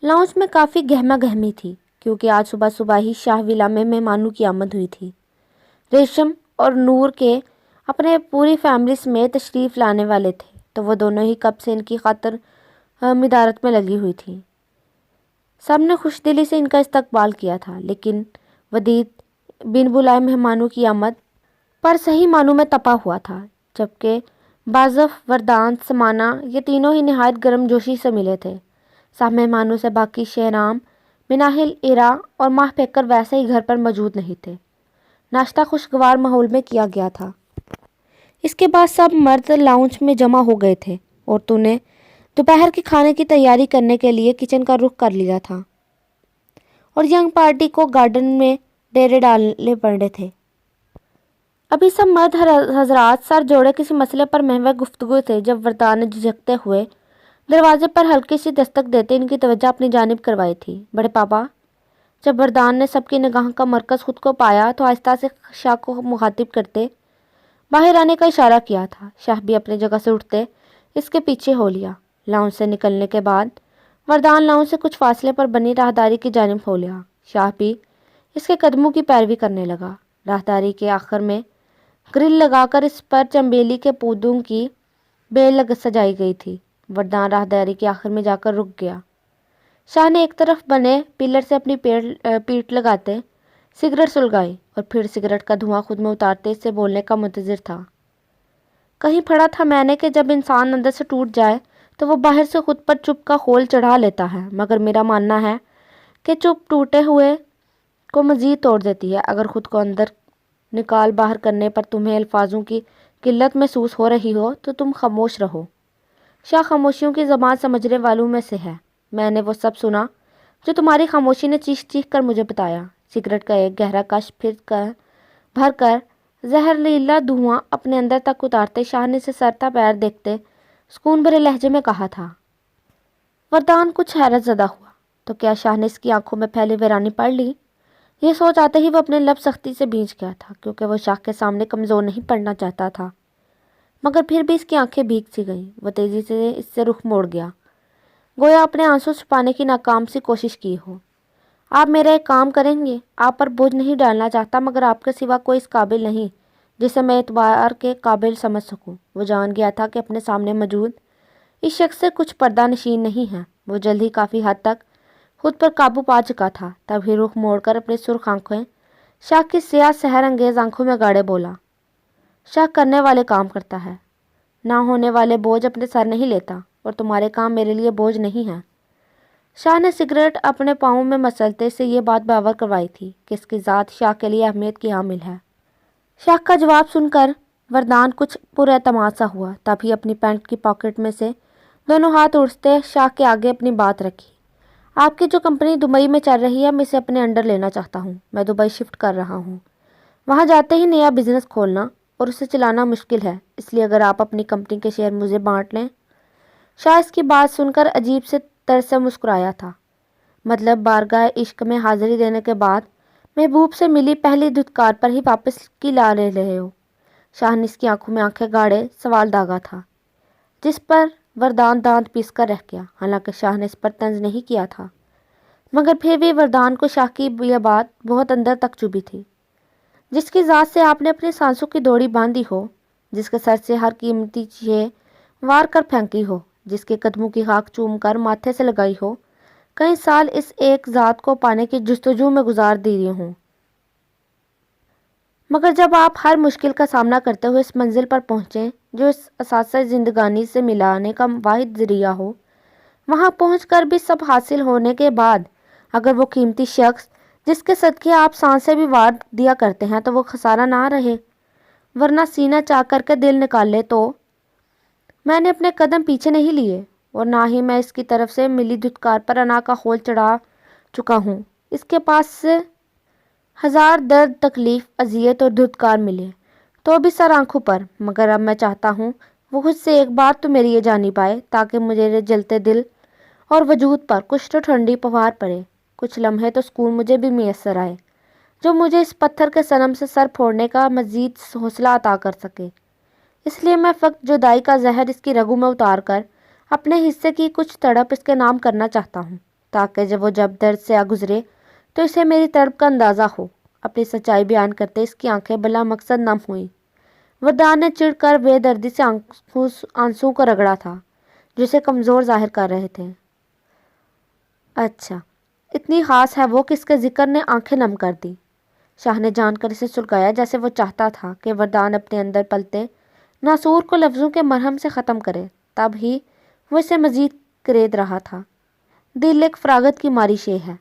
Lounge میں کافی گہما گہمی تھی کیونکہ آج صبح صبح ہی شاہ ولا میں مہمانوں کی آمد ہوئی تھی۔ ریشم اور نور کے اپنے پوری فیملی سمیت تشریف لانے والے تھے تو وہ دونوں ہی کب سے ان کی خاطر مدارت میں لگی ہوئی تھی۔ سب نے خوش دلی سے ان کا استقبال کیا تھا، لیکن ودید بن بلائے مہمانوں کی آمد پر صحیح معنوں میں تپا ہوا تھا، جبکہ بازف، وردان، سمانہ یہ تینوں ہی نہایت گرم جوشی سے ملے تھے۔ سب مہمانوں سے باقی شہرام، مناہل، ایرا اور ماہ پیکر ویسے ہی گھر پر موجود نہیں تھے۔ ناشتہ خوشگوار ماحول میں کیا گیا تھا۔ اس کے بعد سب مرد لاؤنج میں جمع ہو گئے تھے۔ عورتوں نے دوپہر کے کھانے کی تیاری کرنے کے لیے کچن کا رخ کر لیا تھا اور ینگ پارٹی کو گارڈن میں ڈیرے ڈالنے پڑے تھے۔ ابھی سب مرد حضرات سر جوڑے کسی مسئلے پر محو گفتگو تھے جب وردان نے جھجکتے ہوئے دروازے پر ہلکی سی دستک دیتے ان کی توجہ اپنی جانب کروائی تھی۔ بڑے پاپا۔ جب وردان نے سب کی نگاہ کا مرکز خود کو پایا تو آہستہ سے شاہ کو مخاطب کرتے باہر آنے کا اشارہ کیا تھا۔ شاہ بھی اپنی جگہ سے اٹھتے اس کے پیچھے ہو لیا۔ لاؤنج سے نکلنے کے بعد وردان لاؤنج سے کچھ فاصلے پر بنی راہداری کی جانب ہو لیا۔ شاہ بھی اس کے قدموں کی پیروی کرنے لگا۔ راہداری کے آخر میں گرل لگا کر اس پر چنبیلی کے پودوں کی بیل سجائی گئی تھی۔ وردان راہداری کے آخر میں جا کر رک گیا۔ شاہ نے ایک طرف بنے پلر سے اپنی پیٹ لگاتے سگریٹ سلگائی اور پھر سگریٹ کا دھواں خود میں اتارتے اس سے بولنے کا منتظر تھا۔ کہیں پڑھا تھا میں نے کہ جب انسان اندر سے ٹوٹ جائے تو وہ باہر سے خود پر چپ کا خول چڑھا لیتا ہے، مگر میرا ماننا ہے کہ چپ ٹوٹے ہوئے کو مزید توڑ دیتی ہے۔ اگر خود کو اندر نکال باہر کرنے پر تمہیں الفاظوں کی قلت محسوس ہو رہی ہو تو تم خاموش رہو۔ شاہ خاموشیوں کی زبان سمجھنے والوں میں سے ہے۔ میں نے وہ سب سنا جو تمہاری خاموشی نے چیخ چیخ کر مجھے بتایا۔ سگریٹ کا ایک گہرا کش بھر کر زہریلا دھواں اپنے اندر تک اتارتے شاہ نے اسے سرتا پیر دیکھتے سکون بھرے لہجے میں کہا تھا۔ وردان کچھ حیرت زدہ ہوا تو کیا شاہ نے اس کی آنکھوں میں پھیلی ویرانی پڑھ لی؟ یہ سوچ آتے ہی وہ اپنے لب سختی سے بھینچ گیا تھا کیونکہ وہ شاہ کے سامنے کمزور نہیں پڑنا چاہتا تھا، مگر پھر بھی اس کی آنکھیں بھیگ سی گئیں۔ وہ تیزی سے اس سے رخ موڑ گیا، گویا اپنے آنسو چھپانے کی ناکام سی کوشش کی ہو۔ آپ میرا ایک کام کریں گے؟ آپ پر بوجھ نہیں ڈالنا چاہتا، مگر آپ کے سوا کوئی اس قابل نہیں جسے میں اعتبار کے قابل سمجھ سکوں۔ وہ جان گیا تھا کہ اپنے سامنے موجود اس شخص سے کچھ پردہ نشین نہیں ہے۔ وہ جلد ہی کافی حد تک خود پر قابو پا چکا تھا، تبھی رخ موڑ کر اپنی سرخ آنکھیں شاہ کی سیاہ سحر انگیز آنکھوں میں گاڑے بولا، شاہ کرنے والے کام کرتا ہے، نہ ہونے والے بوجھ اپنے سر نہیں لیتا، اور تمہارے کام میرے لیے بوجھ نہیں ہیں۔ شاہ نے سگریٹ اپنے پاؤں میں مسلتے سے یہ بات باور کروائی تھی کہ اس کی ذات شاہ کے لیے اہمیت کی حامل ہے۔ شاہ کا جواب سن کر وردان کچھ پر اعتماد سا ہوا، تبھی اپنی پینٹ کی پاکٹ میں سے دونوں ہاتھ اڑتے شاہ کے آگے اپنی بات رکھی۔ آپ کی جو کمپنی دبئی میں چل رہی ہے میں اسے اپنے انڈر لینا چاہتا ہوں۔ میں دبئی شفٹ کر رہا ہوں۔ وہاں جاتے ہی نیا بزنس کھولنا اور اسے چلانا مشکل ہے، اس لیے اگر آپ اپنی کمپنی کے شیئر مجھے بانٹ لیں۔ شاہ اس کی بات سن کر عجیب سے طرز سے مسکرایا تھا۔ مطلب بارگاہ عشق میں حاضری دینے کے بعد محبوب سے ملی پہلی دھتکار پر ہی واپس کی لا لے رہے ہو؟ شاہ نے اس کی آنکھوں میں آنکھیں گاڑے سوال داغا تھا، جس پر وردان دانت پیس کر رہ گیا۔ حالانکہ شاہ نے اس پر طنز نہیں کیا تھا، مگر پھر بھی وردان کو شاہ کی یہ بات بہت اندر تک چبھی تھی۔ جس کی ذات سے آپ نے اپنی سانسوں کی دوڑی باندھی ہو، جس کے سر سے ہر قیمتی چیز وار کر پھینکی ہو، جس کے قدموں کی خاک چوم کر ماتھے سے لگائی ہو، کئی سال اس ایک ذات کو پانے کی جستجو میں گزار دیے ہوں، مگر جب آپ ہر مشکل کا سامنا کرتے ہوئے اس منزل پر پہنچیں جو اس اساسہ زندگانی سے ملانے کا واحد ذریعہ ہو، وہاں پہنچ کر بھی سب حاصل ہونے کے بعد اگر وہ قیمتی شخص جس کے صدقے آپ سانسیں بھی وار دیا کرتے ہیں تو وہ خسارہ نہ رہے، ورنہ سینہ چاک کر کے دل نکال لے تو؟ میں نے اپنے قدم پیچھے نہیں لیے اور نہ ہی میں اس کی طرف سے ملی دھتکار پر انا کا خول چڑھا چکا ہوں۔ اس کے پاس سے ہزار درد، تکلیف، اذیت اور دھتکار ملے تو بھی سر آنکھوں پر، مگر اب میں چاہتا ہوں وہ خود سے ایک بار تو میری یہ جانب آئے تاکہ مجھے جلتے دل اور وجود پر کچھ تو ٹھنڈی پھوار پڑے، کچھ لمحے تو سکون مجھے بھی میسر آئے جو مجھے اس پتھر کے صنم سے سر پھوڑنے کا مزید حوصلہ عطا کر سکے۔ اس لیے میں فقط جدائی کا زہر اس کی رگوں میں اتار کر اپنے حصے کی کچھ تڑپ اس کے نام کرنا چاہتا ہوں تاکہ جب درد سے گزرے تو اسے میری تڑپ کا اندازہ ہو۔ اپنی سچائی بیان کرتے اس کی آنکھیں بلا مقصد نم ہوئیں۔ وردان نے چڑھ کر بے دردی سے آنسوں کو رگڑا تھا جو اسے کمزور ظاہر کر رہے تھے۔ اچھا، اتنی خاص ہے وہ کہ اس کے ذکر نے آنکھیں نم کر دی۔ شاہ نے جان کر اسے سلگایا جیسے وہ چاہتا تھا کہ وردان اپنے اندر پلتے ناسور کو لفظوں کے مرہم سے ختم کرے، تب ہی وہ اسے مزید کرید رہا تھا۔ دل ایک فراغت کی ماری شے ہے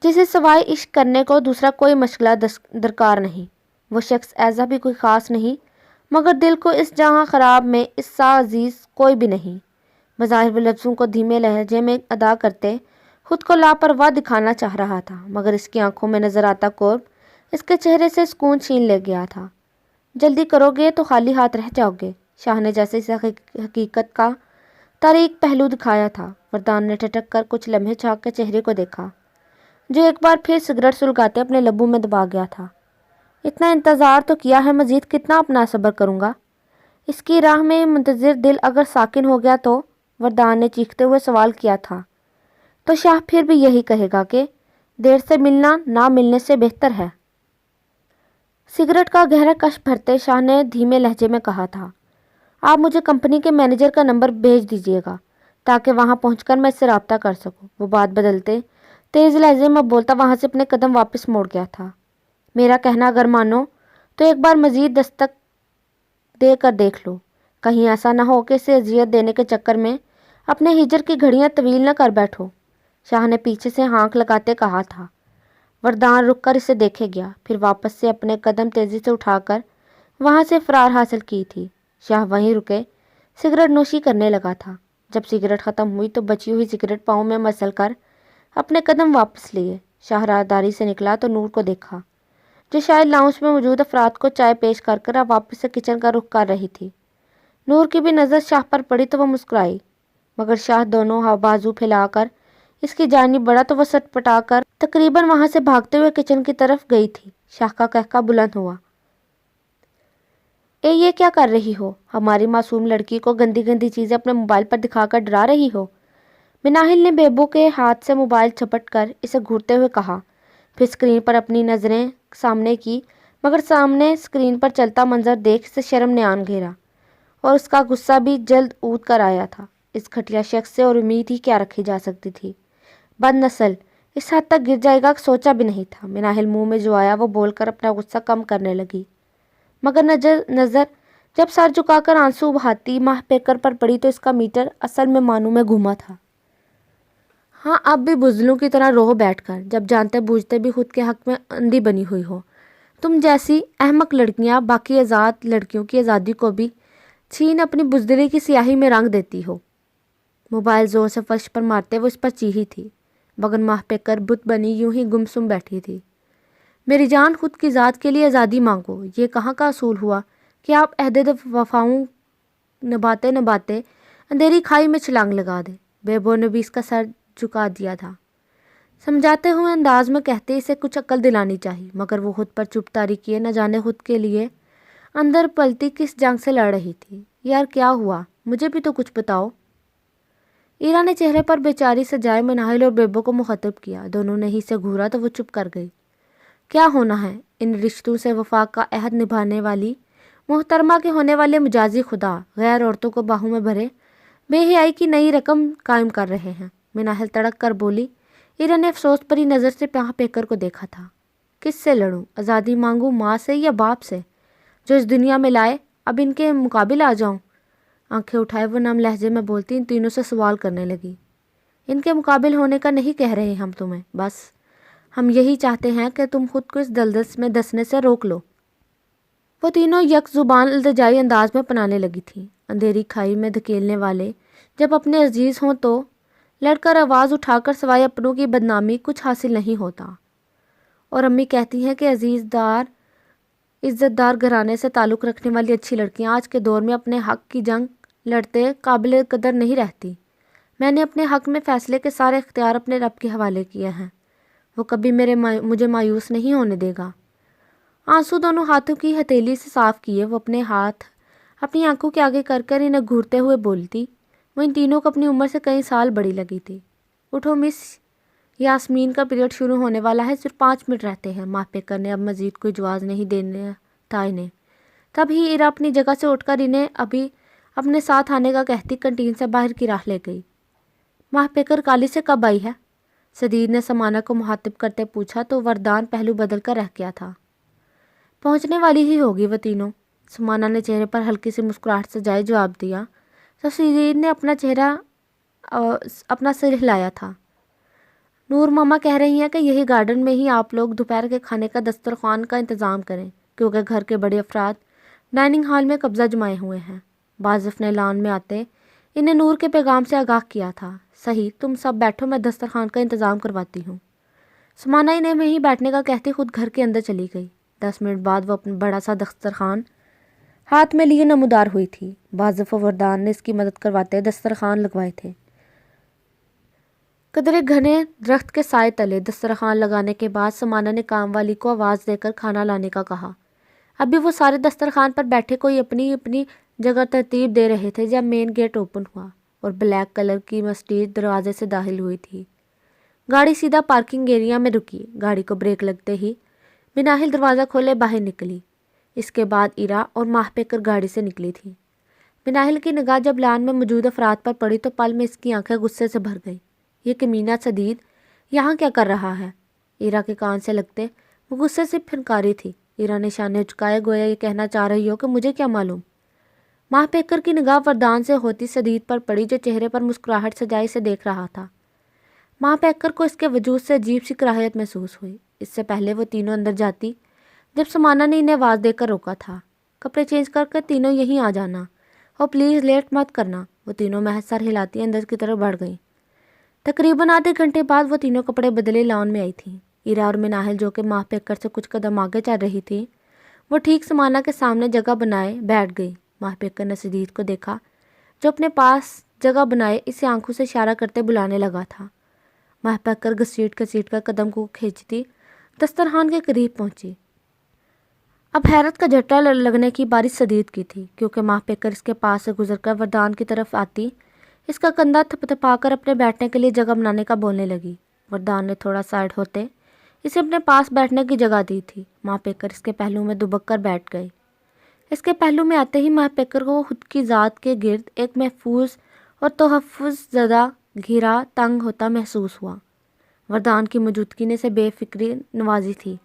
جسے سوائے عشق کرنے کو دوسرا کوئی مشغلہ درکار نہیں۔ وہ شخص ایسا بھی کوئی خاص نہیں، مگر دل کو اس جہاں خراب میں اس سا عزیز کوئی بھی نہیں۔ بظاہر وہ لفظوں کو دھیمے لہجے میں ادا کرتے خود کو لاپرواہ دکھانا چاہ رہا تھا، مگر اس کی آنکھوں میں نظر آتا قرب اس کے چہرے سے سکون چھین لے گیا تھا۔ جلدی کرو گے تو خالی ہاتھ رہ جاؤ گے، شاہ نے جیسے اسے حقیقت کا تاریک پہلو دکھایا تھا۔ وردان نے ٹھٹک کر کچھ لمحے چاک کے چہرے کو دیکھا جو ایک بار پھر سگریٹ سلگاتے اپنے لبوں میں دبا گیا تھا۔ اتنا انتظار تو کیا ہے، مزید کتنا اپنا صبر کروں گا؟ اس کی راہ میں منتظر دل اگر ساکن ہو گیا تو؟ وردان نے چیختے ہوئے سوال کیا تھا۔ تو شاہ پھر بھی یہی کہے گا کہ دیر سے ملنا نہ ملنے سے بہتر ہے۔ سگریٹ کا گہرا کش بھرتے شاہ نے دھیمے لہجے میں کہا تھا، آپ مجھے کمپنی کے مینیجر کا نمبر بھیج دیجیے گا تاکہ وہاں پہنچ کر میں اس سے رابطہ کر سکوں۔ وہ بات بدلتے تیز لہجے میں بولتا وہاں سے اپنے قدم واپس موڑ گیا تھا۔ میرا کہنا اگر مانو تو ایک بار مزید دستک دے کر دیکھ لو، کہیں ایسا نہ ہو کہ اسے اذیت دینے کے چکر میں اپنے ہجر کی گھڑیاں طویل نہ کر بیٹھو، شاہ نے پیچھے سے ہانک لگاتے کہا تھا۔ وردان رک کر اسے دیکھے گیا، پھر واپس سے اپنے قدم تیزی سے اٹھا کر وہاں سے فرار حاصل کی تھی۔ شاہ وہیں رکے سگریٹ نوشی کرنے لگا تھا۔ جب سگریٹ ختم ہوئی تو بچی ہوئی سگریٹ پاؤں میں مسل کر اپنے قدم واپس لیے شاہ راہداری سے نکلا تو نور کو دیکھا جو شاید لاؤنج میں موجود افراد کو چائے پیش کر کر اب واپس سے کچن کا رخ کر رہی تھی۔ نور کی بھی نظر شاہ پر پڑی تو وہ مسکرائی، مگر شاہ دونوں بازو پھیلا کر اس کی جانب بڑھا تو وہ سٹ پٹا کر تقریباً وہاں سے بھاگتے ہوئے کچن کی طرف گئی تھی۔ شاہ کا قہقہ بلند ہوا، اے یہ کیا کر رہی ہو؟ ہماری معصوم لڑکی کو گندی گندی چیزیں اپنے موبائل پر دکھا کر ڈرا رہی ہو؟ مناہل نے بیبو کے ہاتھ سے موبائل چھپٹ کر اسے گھورتے ہوئے کہا، پھر اسکرین پر اپنی نظریں سامنے کی، مگر سامنے اسکرین پر چلتا منظر دیکھ اسے شرم نے آن گھیرا اور اس کا غصہ بھی جلد اود کر آیا تھا۔ اس گھٹیا شخص سے اور امید ہی کیا رکھی جا سکتی تھی؟ بد نسل اس حد تک گر جائے گا سوچا بھی نہیں تھا۔ مناہل منہ میں جو آیا وہ بول کر اپنا غصہ کم کرنے لگی، مگر نظر جب سر جھکا کر آنسو بہاتی ماہ پیکر پر پڑی تو اس کا میٹر اصل میں مانو میں گھوما تھا۔ ہاں، اب بھی بزدلوں کی طرح رو بیٹھ کر، جب جانتے بوجھتے بھی خود کے حق میں اندھی بنی ہوئی ہو۔ تم جیسی احمق لڑکیاں باقی آزاد لڑکیوں کی آزادی کو بھی چھین اپنی بزدلی کی سیاہی میں رنگ دیتی ہو۔ موبائل زور سے فرش پر مارتے وہ اس پر چیخی تھی، مگر ماہ پیکر بت بنی یوں ہی گمسم بیٹھی تھی۔ میری جان، خود کی ذات کے لیے آزادی مانگو، یہ کہاں کا اصول ہوا کہ آپ عہد وفاؤں نبھاتے اندھیری کھائی میں چھلانگ لگا دے۔ بیبو نے بھی اس کا سر جھکا دیا تھا، سمجھاتے ہوئے انداز میں کہتے اسے کچھ عقل دلانی چاہیے، مگر وہ خود پر چپ تاری کیے نہ جانے خود کے لیے اندر پلتی کس جنگ سے لڑ رہی تھی۔ یار کیا ہوا؟ مجھے بھی تو کچھ بتاؤ۔ ایرا نے چہرے پر بیچاری سجائے مناہل اور بیبو کو مخاطب کیا۔ دونوں نے ہی سے گھورا تو وہ چپ کر گئی۔ کیا ہونا ہے؟ ان رشتوں سے وفا کا عہد نبھانے والی محترمہ کے ہونے والے مجازی خدا غیر عورتوں کو باہوں میں بھرے بے حیائی کی نئی رقم قائم کر رہے ہیں۔ مناہل تڑک کر بولی۔ ایرا نے افسوس بھری نظر سے ماہ پیکر کو دیکھا تھا۔ کس سے لڑوں؟ آزادی مانگوں ماں سے یا باپ سے جو اس دنیا میں لائے؟ اب ان کے مقابل آ جاؤں؟ آنکھیں اٹھائے وہ نم لہجے میں بولتی ان تینوں سے سوال کرنے لگی۔ ان کے مقابل ہونے کا نہیں کہہ رہے ہم تمہیں، بس ہم یہی چاہتے ہیں کہ تم خود کو اس دلدل میں دسنے سے روک لو۔ وہ تینوں یک زبان التجائی انداز میں پنانے لگی تھیں۔ اندھیری کھائی میں دھکیلنے والے جب اپنے عزیز ہوں تو لڑ کر آواز اٹھا کر سوائے اپنوں کی بدنامی کچھ حاصل نہیں ہوتا، اور امی کہتی ہیں کہ عزت دار گھرانے سے تعلق رکھنے والی اچھی لڑکیاں آج کے دور میں اپنے حق کی جنگ لڑتے قابل قدر نہیں رہتی۔ میں نے اپنے حق میں فیصلے کے سارے اختیار اپنے رب کے حوالے کیے ہیں، وہ کبھی مجھے مایوس نہیں ہونے دے گا۔ آنسو دونوں ہاتھوں کی ہتھیلی سے صاف کیے وہ اپنے ہاتھ اپنی آنکھوں کے آگے کر انہیں گھورتے ہوئے بولتی، وہ ان تینوں کو اپنی عمر سے کئی سال بڑی لگی تھی۔ اٹھو مس، یاسمین کا پیریڈ شروع ہونے والا ہے، صرف 5 منٹ رہتے ہیں۔ ماہ پیکر نے اب مزید کوئی جواز نہیں دینا تھا انہیں۔ تب ہی ایرا اپنی جگہ سے اٹھ کر انہیں ابھی اپنے ساتھ آنے کا کہتی کنٹین سے باہر کی راہ لے گئی۔ ماہ پیکر کالی سے کب آئی ہے؟ سدید نے سمانہ کو مخاطب کرتے پوچھا تو وردان پہلو بدل کر رہ گیا تھا۔ پہنچنے والی ہی ہوگی وہ تینوں، سمانہ نے چہرے پر ہلکی سی مسکراہٹ سے جائے جواب دیا تو سدید نے اپنا سر ہلایا تھا۔ نور ماما کہہ رہی ہیں کہ یہی گارڈن میں ہی آپ لوگ دوپہر کے کھانے کا دسترخوان کا انتظام کریں، کیونکہ گھر کے بڑے افراد ڈائننگ ہال میں قبضہ جمائے ہوئے ہیں۔ بازف نے لان میں آتے انہیں نور کے پیغام سے آگاہ کیا تھا۔ صحیح، تم سب بیٹھو، میں دسترخوان کا انتظام کرواتی ہوں۔ سمانہ انہیں میں ہی بیٹھنے کا کہتی خود گھر کے اندر چلی گئی۔ 10 منٹ بعد وہ اپنا بڑا سا دسترخوان ہاتھ میں لیے نمودار ہوئی تھی۔ بازف و وردان نے اس کی مدد کرواتے دسترخوان لگوائے تھے۔ قدرے گھنے درخت کے سائے تلے دسترخوان لگانے کے بعد سمانہ نے کام والی کو آواز دے کر کھانا لانے کا کہا۔ ابھی وہ سارے دسترخوان پر بیٹھے کوئی اپنی اپنی جگہ ترتیب دے رہے تھے جب مین گیٹ اوپن ہوا اور بلیک کلر کی مرسڈیز دروازے سے داخل ہوئی تھی۔ گاڑی سیدھا پارکنگ ایریا میں رکی۔ گاڑی کو بریک لگتے ہی بناہل دروازہ کھولے باہر نکلی۔ اس کے بعد ایرا اور ماہ پیکر گاڑی سے نکلی تھی۔ بناہل کی نگاہ جب لان میں موجود افراد پر پڑی تو پل میں اس کی آنکھیں غصے سے بھر گئی۔ یہ کمینہ سدید یہاں کیا کر رہا ہے؟ ایرا کے کان سے لگتے وہ غصے سے پھنکاری تھی۔ ایرا نے شانے اچکائے گویا یہ کہنا چاہ رہی ہو کہ مجھے کیا معلوم۔ ماہ پیکر کی نگاہ وردان سے ہوتی سدید پر پڑی جو چہرے پر مسکراہٹ سجائی سے دیکھ رہا تھا۔ ماہ پیکر کو اس کے وجود سے عجیب سی کراہیت محسوس ہوئی۔ اس سے پہلے وہ تینوں اندر جاتی جب سمانہ نے انہیں آواز دے کر روکا تھا، کپڑے چینج کر کے تینوں یہیں آ جانا اور پلیز لیٹ مت کرنا۔ وہ تینوں محض سر ہلاتی اندر کی طرف بڑھ گئیں۔ تقریباً آدھے گھنٹے بعد وہ تینوں کپڑے بدلے لان میں آئی تھیں۔ ایرا اور مناہل جو کہ ماہ پیکر سے کچھ قدم آگے چل رہی تھی وہ ٹھیک سمانہ کے سامنے جگہ بنائے بیٹھ گئی۔ ماہ پیکر نے سدید کو دیکھا جو اپنے پاس جگہ بنائے اسے آنکھوں سے اشارہ کرتے بلانے لگا تھا۔ ماہ پیکر گھسیٹ کر قدم کو کھینچتی دسترخوان کے قریب پہنچی۔ اب حیرت کا جھٹکا لگنے کی باری سدید کی تھی، کیونکہ ماہ پیکر اس کے پاس سے گزر کر وردان کی طرف آتی اس کا کندھا تھپا کر اپنے بیٹھنے کے لیے جگہ بنانے کا بولنے لگی۔ وردان نے تھوڑا سائڈ ہوتے اسے اپنے پاس بیٹھنے کی جگہ دی تھی۔ ماہ پیکر اس کے پہلو میں دبک کر بیٹھ گئے۔ اس کے پہلو میں آتے ہی ماہ پیکر کو خود کی ذات کے گرد ایک محفوظ اور تحفظ زدہ گھیرا تنگ ہوتا محسوس ہوا۔ وردان کی موجودگی نے اسے بے فکری نوازی تھی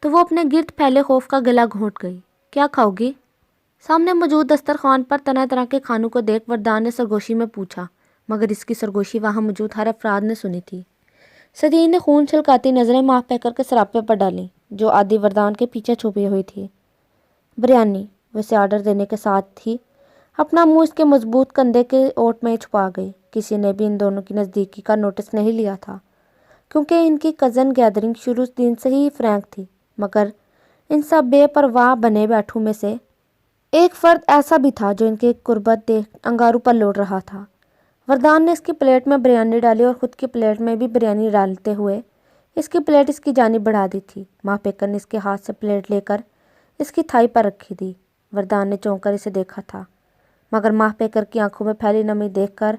تو وہ اپنے گرد پھیلے خوف کا گلا گھونٹ گئی۔ کیا کھاؤ گی؟ سامنے موجود دسترخوان پر طرح طرح کے کھانوں کو دیکھ وردان نے سرگوشی میں پوچھا، مگر اس کی سرگوشی وہاں موجود ہر افراد نے سنی تھی۔ سدید نے خون چھلکاتی نظریں ماہ پیکر کے سراپے پر ڈالیں جو آدھی وردان کے پیچھے چھپی ہوئی تھی۔ بریانی، ویسے آرڈر دینے کے ساتھ ہی اپنا منہ اس کے مضبوط کندھے کے اوٹ میں چھپا گئی۔ کسی نے بھی ان دونوں کی نزدیکی کا نوٹس نہیں لیا تھا کیونکہ ان کی کزن گیدرنگ شروع دن سے ہی فرینک تھی، مگر ان سب بے پرواہ بنے بیٹھوں میں سے ایک فرد ایسا بھی تھا جو ان کے قربت دیکھ انگاروں پر لوٹ رہا تھا۔ وردان نے اس کی پلیٹ میں بریانی ڈالی اور خود کی پلیٹ میں بھی بریانی ڈالتے ہوئے اس کی پلیٹ اس کی جانب بڑھا دی تھی۔ ماہ پیکر نے اس کے ہاتھ سے پلیٹ لے کر اس کی تھائی پر رکھی تھی۔ وردان نے چونک کر اسے دیکھا تھا، مگر ماہ پیکر کی آنکھوں میں پھیلی نمی دیکھ کر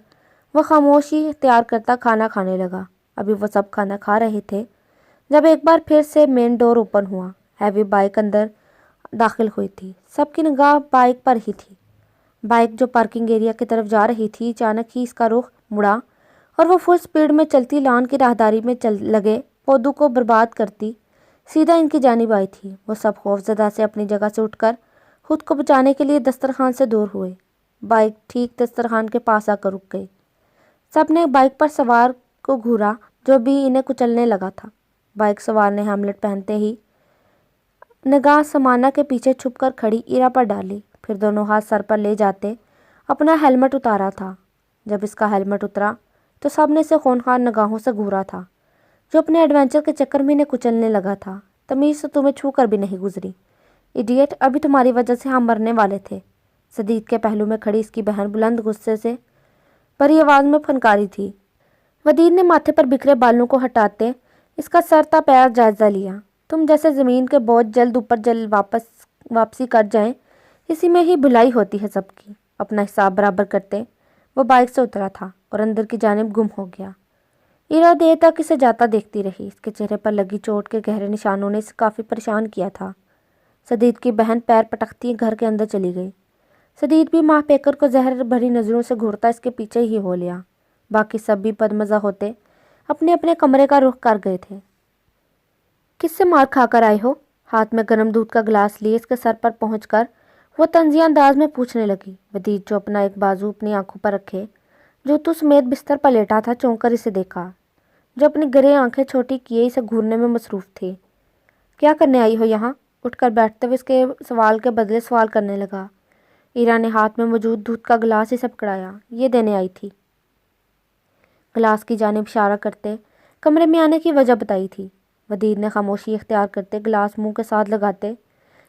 وہ خاموشی اختیار کرتا کھانا کھانے لگا۔ ابھی وہ سب کھانا کھا رہے تھے جب ایک بار پھر سے مین ڈور اوپن ہوا۔ ہیوی بائک اندر داخل ہوئی تھی۔ سب کی نگاہ بائک پر ہی تھی۔ بائک جو پارکنگ ایریا کی طرف جا رہی تھی، اچانک ہی اس کا رخ مڑا اور وہ فل سپیڈ میں چلتی لان کی راہداری میں لگے پودوں کو برباد کرتی سیدھا ان کی جانب آئی تھی۔ وہ سب خوف زدہ سے اپنی جگہ سے اٹھ کر خود کو بچانے کے لیے دسترخوان سے دور ہوئے۔ بائک ٹھیک دسترخوان کے پاس آ کر رک گئی۔ سب نے بائک پر سوار کو گھورا جو بھی انہیں کچلنے لگا تھا۔ بائک سوار نے ہیملٹ پہنتے ہی نگاہ سمانہ کے پیچھے چھپ کر کھڑی ایرا پر ڈالی، پھر دونوں ہاتھ سر پر لے جاتے اپنا ہیلمٹ اتارا تھا۔ جب اس کا ہیلمٹ اترا تو سب نے اسے خونخوار نگاہوں سے گھورا تھا جو اپنے ایڈونچر کے چکر میں انہیں کچلنے لگا تھا۔ تمیز سے تمہیں چھو کر بھی نہیں گزری، ایڈیٹ، ابھی تمہاری وجہ سے ہم مرنے والے تھے۔ سدید کے پہلو میں کھڑی اس کی بہن بلند غصے سے بھری آواز میں پھنکاری تھی۔ ودید نے ماتھے پر بکھرے بالوں کو ہٹاتے اس کا سر تا پیر جائزہ لیا۔ تم جیسے زمین کے بوجھ جلد اوپر جلد واپسی کر جائیں، اسی میں ہی بھلائی ہوتی ہے سب کی۔ اپنا حساب برابر کرتے وہ بائک سے اترا تھا اور اندر کی جانب گم ہو گیا۔ ایرا دیر تک اسے جاتا دیکھتی رہی۔ اس کے چہرے پر لگی چوٹ کے گہرے نشانوں نے اسے کافی پریشان کیا تھا۔ سدید کی بہن پیر پٹکتی گھر کے اندر چلی گئی۔ سدید بھی ماہ پیکر کو زہر بھری نظروں سے گھورتا اس کے پیچھے ہی ہو لیا۔ باقی سب بھی بدمزہ ہوتے اپنے اپنے کمرے کا رخ کر گئے تھے۔ کس سے مار کھا کر آئے ہو؟ ہاتھ میں گرم دودھ کا گلاس لیے اس کے سر پر پہنچ کر وہ طنزیہ انداز میں پوچھنے لگی۔ ودید جو اپنا ایک بازو اپنی آنکھوں پر رکھے جوتوں سمیت بستر پر لیٹا تھا چونک کر اسے دیکھا، جو اپنی گرے آنکھیں چھوٹی کیے اسے گھورنے میں مصروف تھی۔ کیا کرنے آئی ہو یہاں؟ اٹھ کر بیٹھتے ہوئے اس کے سوال کے بدلے سوال کرنے لگا۔ ایرا نے ہاتھ میں موجود دودھ کا گلاس اسے پکڑایا۔ یہ دینے آئی تھی، گلاس کی جانب اشارہ کرتے کمرے میں آنے کی وجہ بتائی تھی۔ ودید نے خاموشی اختیار کرتے گلاس منہ کے ساتھ لگاتے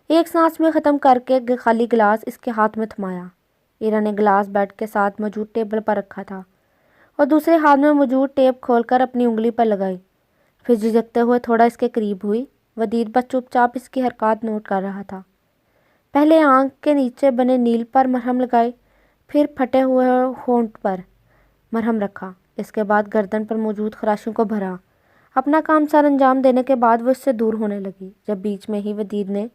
ایک سانس میں ختم کر کے خالی گلاس اس کے ہاتھ میں تھمایا۔ ایرا نے گلاس بیڈ کے ساتھ موجود ٹیبل پر رکھا تھا اور دوسرے ہاتھ میں موجود ٹیپ کھول کر اپنی انگلی پر لگائی، پھر جھجکتے ہوئے تھوڑا اس کے قریب ہوئی۔ ودید بس چپ چاپ اس کی حرکات نوٹ کر رہا تھا۔ پہلے آنکھ کے نیچے بنے نیل پر مرہم لگائی، پھر پھٹے ہوئے ہونٹ پر مرہم رکھا، اس کے بعد گردن پر موجود خراشوں کو بھرا۔ اپنا کام سر انجام دینے کے بعد وہ اس سے دور ہونے لگی، جب بیچ میں ہی ودید نے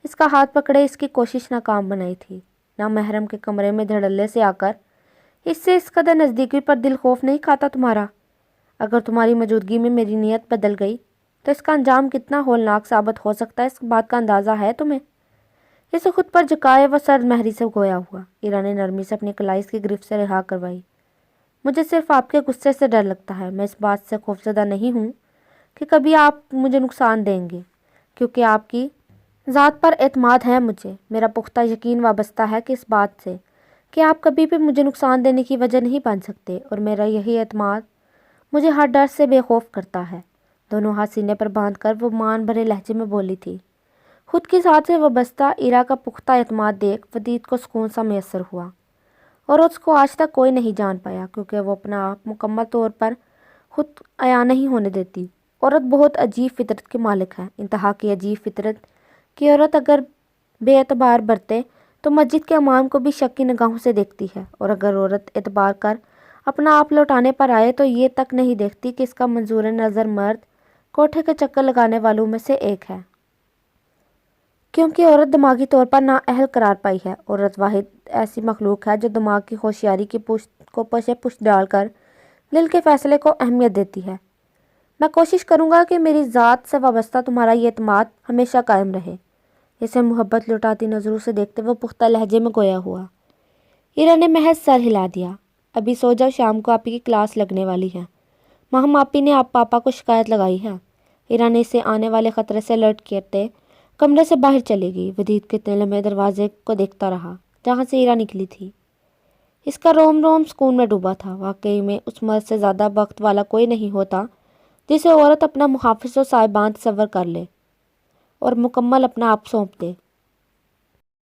اس کا ہاتھ پکڑے اس کی کوشش ناکام بنائی تھی۔ نامحرم کے کمرے میں دھڑلے سے آ کر اس سے اس قدر نزدیکی پر دل خوف نہیں کھاتا تمہارا؟ اگر تمہاری موجودگی میں میری نیت بدل گئی تو اس کا انجام کتنا ہولناک ثابت ہو سکتا ہے، اس بات کا اندازہ ہے تمہیں؟ اسے خود پر جھکائے وہ سر مہری سے گویا ہوا۔ ایرا نے نرمی سے اپنی کلائی اس کی گرفت سے رہا کروائی۔ مجھے صرف آپ کے غصے سے ڈر لگتا ہے، میں اس بات سے خوفزدہ نہیں ہوں کہ کبھی آپ مجھے نقصان دیں گے، کیونکہ آپ کی ذات پر اعتماد ہے مجھے۔ میرا پختہ یقین وابستہ ہے کہ اس بات سے کہ آپ کبھی بھی مجھے نقصان دینے کی وجہ نہیں بن سکتے، اور میرا یہی اعتماد مجھے ہر ڈر سے بے خوف کرتا ہے۔ دونوں ہاتھ سینے پر باندھ کر وہ مان بھرے لہجے میں بولی تھی۔ خود کی ذات سے وابستہ ایرا کا پختہ اعتماد دیکھ ودید کو سکون سا میسر ہوا، اور اس کو آج تک کوئی نہیں جان پایا، کیونکہ وہ اپنا آپ مکمل طور پر خود عیاں نہیں ہونے دیتی۔ عورت بہت عجیب فطرت کی مالک ہے، انتہا کی عجیب فطرت کی عورت اگر بے اعتبار برتے تو مسجد کے امام کو بھی شک کی نگاہوں سے دیکھتی ہے، اور اگر عورت اعتبار کر اپنا آپ لوٹانے پر آئے تو یہ تک نہیں دیکھتی کہ اس کا منظور نظر مرد کوٹھے کے چکر لگانے والوں میں سے ایک ہے، کیونکہ عورت دماغی طور پر نااہل قرار پائی ہے۔ عورت واحد ایسی مخلوق ہے جو دماغ کی ہوشیاری کی پشت ڈال کر دل کے فیصلے کو اہمیت دیتی ہے۔ میں کوشش کروں گا کہ میری ذات سے وابستہ تمہارا یہ اعتماد ہمیشہ قائم رہے۔ اسے محبت لٹاتی نظروں سے دیکھتے وہ پختہ لہجے میں گویا ہوا۔ ایرا نے محض سر ہلا دیا۔ ابھی سو جاؤ، شام کو آپی کی کلاس لگنے والی ہے۔ مہم آپی نے آپ پاپا کو شکایت لگائی ہے۔ ایرا نے اسے آنے والے خطرے سے الرٹ کرتے کمرے سے باہر چلی گئی۔ ودید کتنے لمحے دروازے کو دیکھتا رہا جہاں سے ایرا نکلی تھی۔ اس کا روم روم سکون میں ڈوبا تھا۔ واقعی میں اس مرد سے زیادہ بخت والا کوئی نہیں ہوتا جسے عورت اپنا محافظ و صاحبان تصور کر لے اور مکمل اپنا آپ سونپ دے۔